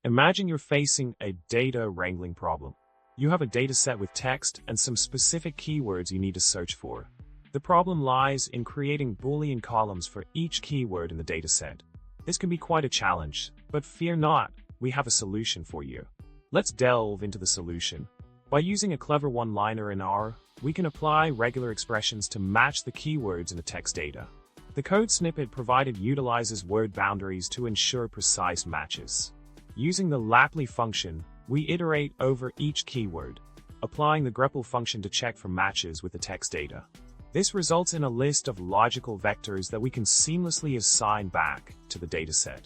Imagine you're facing a data wrangling problem. You have a dataset with text and some specific keywords you need to search for. The problem lies in creating boolean columns for each keyword in the dataset. This can be quite a challenge, but fear not, we have a solution for you. Let's delve into the solution. By using a clever one-liner in R, we can apply regular expressions to match the keywords in the text data. The code snippet provided utilizes word boundaries to ensure precise matches. Using the lapply function, we iterate over each keyword, applying the grepl function to check for matches with the text data. This results in a list of logical vectors that we can seamlessly assign back to the dataset.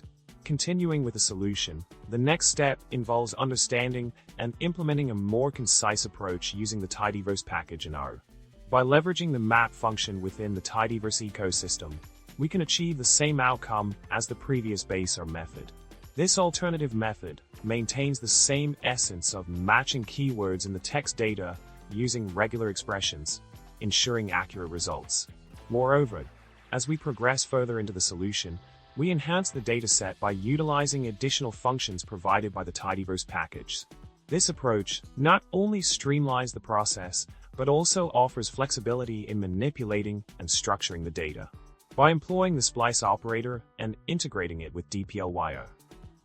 Continuing with the solution, the next step involves understanding and implementing a more concise approach using the Tidyverse package in R. By leveraging the map function within the Tidyverse ecosystem, we can achieve the same outcome as the previous base R method. This alternative method maintains the same essence of matching keywords in the text data using regular expressions, ensuring accurate results. Moreover, as we progress further into the solution, we enhance the dataset by utilizing additional functions provided by the Tidyverse package. This approach not only streamlines the process, but also offers flexibility in manipulating and structuring the data. By employing the splice operator and integrating it with dplyr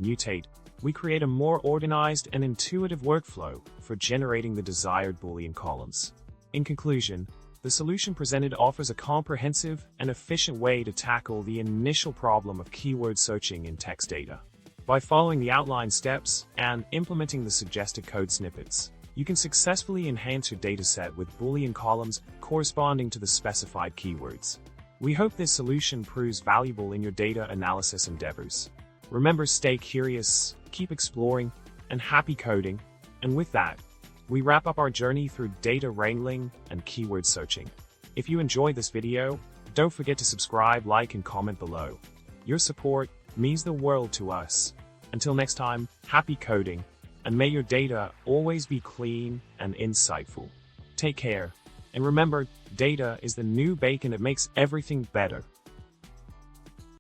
mutate, we create a more organized and intuitive workflow for generating the desired Boolean columns. In conclusion, the solution presented offers a comprehensive and efficient way to tackle the initial problem of keyword searching in text data. By following the outlined steps and implementing the suggested code snippets, you can successfully enhance your dataset with Boolean columns corresponding to the specified keywords. We hope this solution proves valuable in your data analysis endeavors. Remember, stay curious, keep exploring, and happy coding. And with that, we wrap up our journey through data wrangling and keyword searching. If you enjoyed this video, don't forget to subscribe, like, and comment below. Your support means the world to us. Until next time, happy coding, and may your data always be clean and insightful. Take care, and remember, data is the new bacon that makes everything better.